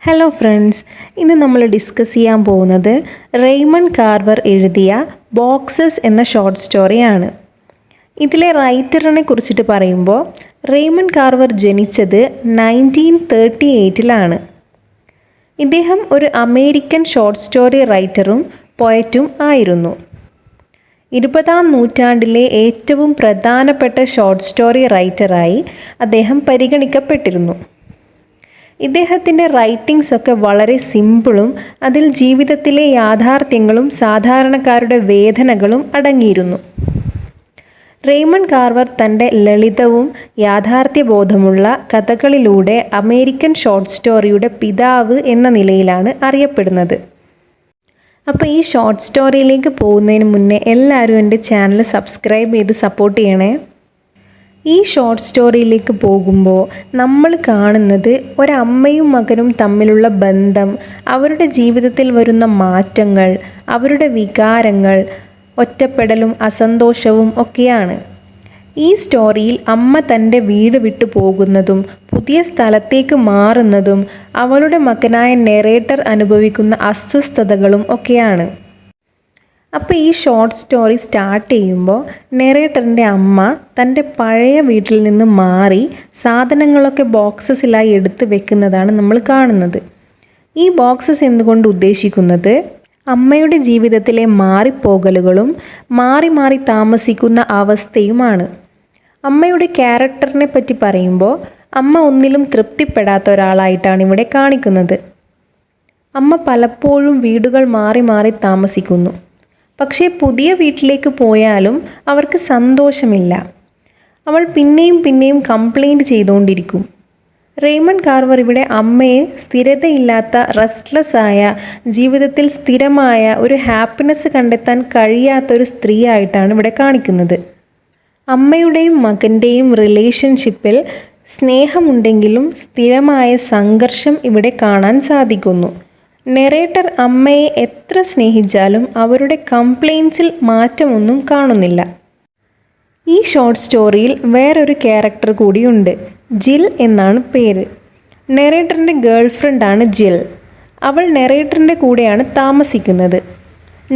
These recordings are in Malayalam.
ഹലോ ഫ്രണ്ട്സ്, ഇന്ന് നമ്മൾ ഡിസ്കസ് ചെയ്യാൻ പോകുന്നത് റെയ്മണ്ട് കാർവർ എഴുതിയ ബോക്സസ് എന്ന ഷോർട്ട് സ്റ്റോറിയാണ്. ഇതിലെ റൈറ്ററിനെ കുറിച്ചിട്ട് പറയുമ്പോൾ റെയ്മണ്ട് കാർവർ ജനിച്ചത് 1938 ഇദ്ദേഹം ഒരു അമേരിക്കൻ ഷോർട്ട് സ്റ്റോറി റൈറ്ററും പോയറ്റും ആയിരുന്നു. 20-ാം നൂറ്റാണ്ടിലെ ഏറ്റവും പ്രധാനപ്പെട്ട ഷോർട്ട് സ്റ്റോറി റൈറ്ററായി അദ്ദേഹം പരിഗണിക്കപ്പെട്ടിരുന്നു. ഇദ്ദേഹത്തിൻ്റെ റൈറ്റിംഗ്സ് ഒക്കെ വളരെ സിമ്പിളും അതിൽ ജീവിതത്തിലെ യാഥാർത്ഥ്യങ്ങളും സാധാരണക്കാരുടെ വേദനകളും അടങ്ങിയിരുന്നു. റെയ്മണ്ട് കാർവർ തൻ്റെ ലളിതവും യാഥാർത്ഥ്യബോധമുള്ള കഥകളിലൂടെ അമേരിക്കൻ ഷോർട്ട് സ്റ്റോറിയുടെ പിതാവ് എന്ന നിലയിലാണ് അറിയപ്പെടുന്നത്. അപ്പോൾ ഈ ഷോർട്ട് സ്റ്റോറിയിലേക്ക് പോകുന്നതിന് മുന്നേ എല്ലാവരും എൻ്റെ ചാനൽ സബ്സ്ക്രൈബ് ചെയ്ത് സപ്പോർട്ട് ചെയ്യണേ. ഈ ഷോർട്ട് സ്റ്റോറിയിലേക്ക് പോകുമ്പോൾ നമ്മൾ കാണുന്നത് ഒരമ്മയും മകനും തമ്മിലുള്ള ബന്ധം, അവരുടെ ജീവിതത്തിൽ വരുന്ന മാറ്റങ്ങൾ, അവരുടെ വികാരങ്ങൾ, ഒറ്റപ്പെടലും അസന്തോഷവും ഒക്കെയാണ്. ഈ സ്റ്റോറിയിൽ അമ്മ തൻ്റെ വീട് വിട്ടു പോകുന്നതും പുതിയ സ്ഥലത്തേക്ക് മാറുന്നതും അവളുടെ മകനായ നെറേറ്റർ അനുഭവിക്കുന്ന അസ്വസ്ഥതകളും ഒക്കെയാണ്. അപ്പോൾ ഈ ഷോർട്ട് സ്റ്റോറി സ്റ്റാർട്ട് ചെയ്യുമ്പോൾ നെറേറ്ററിൻ്റെ അമ്മ തൻ്റെ പഴയ വീട്ടിൽ നിന്ന് മാറി സാധനങ്ങളൊക്കെ ബോക്സസിലായി എടുത്ത് വെക്കുന്നതാണ് നമ്മൾ കാണുന്നത്. ഈ ബോക്സസ് എന്തുകൊണ്ട് ഉദ്ദേശിക്കുന്നത് അമ്മയുടെ ജീവിതത്തിലെ മാറിപ്പോകലുകളും മാറി മാറി താമസിക്കുന്ന അവസ്ഥയുമാണ്. അമ്മയുടെ ക്യാരക്ടറിനെ പറ്റി പറയുമ്പോൾ അമ്മ ഒന്നിലും തൃപ്തിപ്പെടാത്ത ഒരാളായിട്ടാണ് ഇവിടെ കാണിക്കുന്നത്. അമ്മ പലപ്പോഴും വീടുകൾ മാറി മാറി താമസിക്കുന്നു. പക്ഷേ പുതിയ വീട്ടിലേക്ക് പോയാലും അവർക്ക് സന്തോഷമില്ല. അവൾ പിന്നെയും പിന്നെയും കംപ്ലൈൻറ്റ് ചെയ്തുകൊണ്ടിരിക്കും. റെയ്മണ്ട് കാർവർ ഇവിടെ അമ്മയെ സ്ഥിരതയില്ലാത്ത, റെസ്റ്റ്ലെസ് ആയ, ജീവിതത്തിൽ സ്ഥിരമായ ഒരു ഹാപ്പിനെസ് കണ്ടെത്താൻ കഴിയാത്തൊരു സ്ത്രീ ആയിട്ടാണ് ഇവിടെ കാണിക്കുന്നത്. അമ്മയുടെയും മകൻ്റെയും റിലേഷൻഷിപ്പിൽ സ്നേഹമുണ്ടെങ്കിലും സ്ഥിരമായ സംഘർഷം ഇവിടെ കാണാൻ സാധിക്കുന്നു. നെറേറ്റർ അമ്മയെ എത്ര സ്നേഹിച്ചാലും അവരുടെ കംപ്ലയിൻസിൽ മാറ്റമൊന്നും കാണുന്നില്ല. ഈ ഷോർട്ട് സ്റ്റോറിയിൽ വേറൊരു ക്യാരക്ടർ കൂടിയുണ്ട്. ജിൽ എന്നാണ് പേര്. നെറേറ്ററിൻ്റെ ഗേൾ ഫ്രണ്ടാണ് ജിൽ. അവൾ നെറേറ്ററിൻ്റെ കൂടെയാണ് താമസിക്കുന്നത്.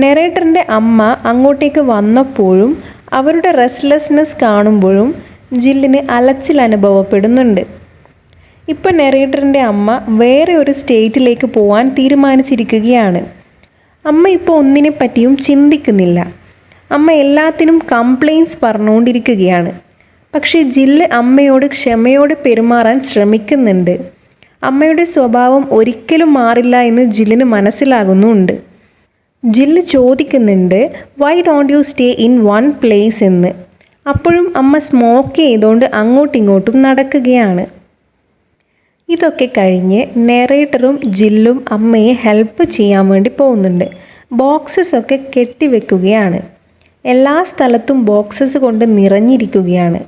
നെറേറ്ററിൻ്റെ അമ്മ അങ്ങോട്ടേക്ക് വന്നപ്പോഴും അവരുടെ റെസ്റ്റ്ലെസ്നെസ് കാണുമ്പോഴും ജില്ലിന് അലച്ചിൽ അനുഭവപ്പെടുന്നുണ്ട്. ഇപ്പോൾ നെറേറ്ററിൻ്റെ അമ്മ വേറെ ഒരു സ്റ്റേറ്റിലേക്ക് പോകാൻ തീരുമാനിച്ചിരിക്കുകയാണ്. അമ്മ ഇപ്പോൾ ഒന്നിനെ പറ്റിയും ചിന്തിക്കുന്നില്ല. അമ്മ എല്ലാത്തിനും കംപ്ലയിൻറ്റ്സ് പറഞ്ഞുകൊണ്ടിരിക്കുകയാണ്. പക്ഷേ ജില്ല് അമ്മയോട് ക്ഷമയോടെ പെരുമാറാൻ ശ്രമിക്കുന്നുണ്ട്. അമ്മയുടെ സ്വഭാവം ഒരിക്കലും മാറില്ല എന്ന് ജില്ലിന് മനസ്സിലാകുന്നുണ്ട്. ജില്ല് ചോദിക്കുന്നുണ്ട്, why don't you stay in one place എന്ന്. അപ്പോഴും അമ്മ സ്മോക്ക് ചെയ്തുകൊണ്ട് അങ്ങോട്ടും ഇങ്ങോട്ടും നടക്കുകയാണ്. ഇതൊക്കെ കഴിഞ്ഞ് നെറേറ്ററും ജില്ലും അമ്മയെ ഹെൽപ്പ് ചെയ്യാൻ വേണ്ടി പോകുന്നുണ്ട്. ബോക്സസ് ഒക്കെ കെട്ടിവെക്കുകയാണ്. എല്ലാ സ്ഥലത്തും ബോക്സസ് കൊണ്ട് നിറഞ്ഞിരിക്കുകയാണ്.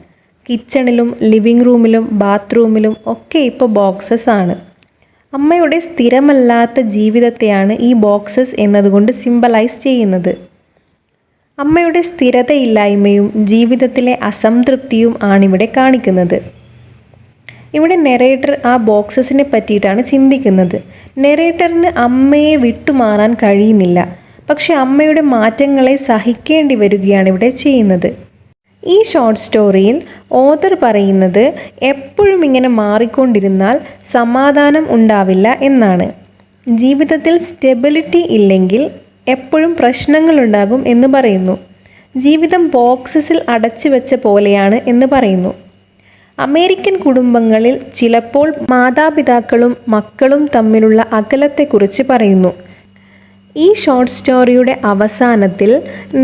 കിച്ചണിലും ലിവിങ് റൂമിലും ബാത്റൂമിലും ഒക്കെ ഇപ്പോൾ ബോക്സസ് ആണ്. അമ്മയുടെ സ്ഥിരമല്ലാത്ത ജീവിതത്തെയാണ് ഈ ബോക്സസ് എന്നതുകൊണ്ട് സിംബലൈസ് ചെയ്യുന്നത്. അമ്മയുടെ സ്ഥിരതയില്ലായ്മയും ജീവിതത്തിലെ അസംതൃപ്തിയും ആണിവിടെ കാണിക്കുന്നത്. ഇവിടെ നെറേറ്റർ ആ ബോക്സസിനെ പറ്റിയിട്ടാണ് ചിന്തിക്കുന്നത്. നെറേറ്ററിന് അമ്മയെ വിട്ടുമാറാൻ കഴിയുന്നില്ല. പക്ഷെ അമ്മയുടെ മാറ്റങ്ങളെ സഹിക്കേണ്ടി വരികയാണ് ഇവിടെ ചെയ്യുന്നത്. ഈ ഷോർട്ട് സ്റ്റോറിയിൽ ഓഥർ പറയുന്നത് എപ്പോഴും ഇങ്ങനെ മാറിക്കൊണ്ടിരുന്നാൽ സമാധാനം ഉണ്ടാവില്ല എന്നാണ്. ജീവിതത്തിൽ സ്റ്റെബിലിറ്റി ഇല്ലെങ്കിൽ എപ്പോഴും പ്രശ്നങ്ങളുണ്ടാകും എന്ന് പറയുന്നു. ജീവിതം ബോക്സസിൽ അടച്ചു വെച്ച പോലെയാണ് എന്ന് പറയുന്നു. അമേരിക്കൻ കുടുംബങ്ങളിൽ ചിലപ്പോൾ മാതാപിതാക്കളും മക്കളും തമ്മിലുള്ള അകലത്തെക്കുറിച്ച് പറയുന്നു. ഈ ഷോർട്ട് സ്റ്റോറിയുടെ അവസാനത്തിൽ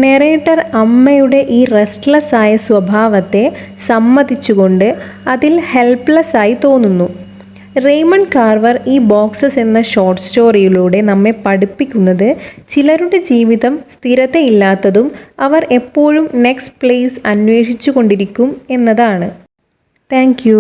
നെറേറ്റർ അമ്മയുടെ ഈ റെസ്റ്റ്ലെസ് ആയ സ്വഭാവത്തെ സമ്മതിച്ചുകൊണ്ട് അതിൽ ഹെൽപ്ലെസ് ആയി തോന്നുന്നു. റെയ്മണ്ട് കാർവർ ഈ ബോക്സസ് എന്ന ഷോർട്ട് സ്റ്റോറിയിലൂടെ നമ്മെ പഠിപ്പിക്കുന്നത് ചിലരുടെ ജീവിതം സ്ഥിരതയില്ലാത്തതും അവർ എപ്പോഴും നെക്സ്റ്റ് പ്ലേസ് അന്വേഷിച്ചു കൊണ്ടിരിക്കും എന്നതാണ്. Thank you.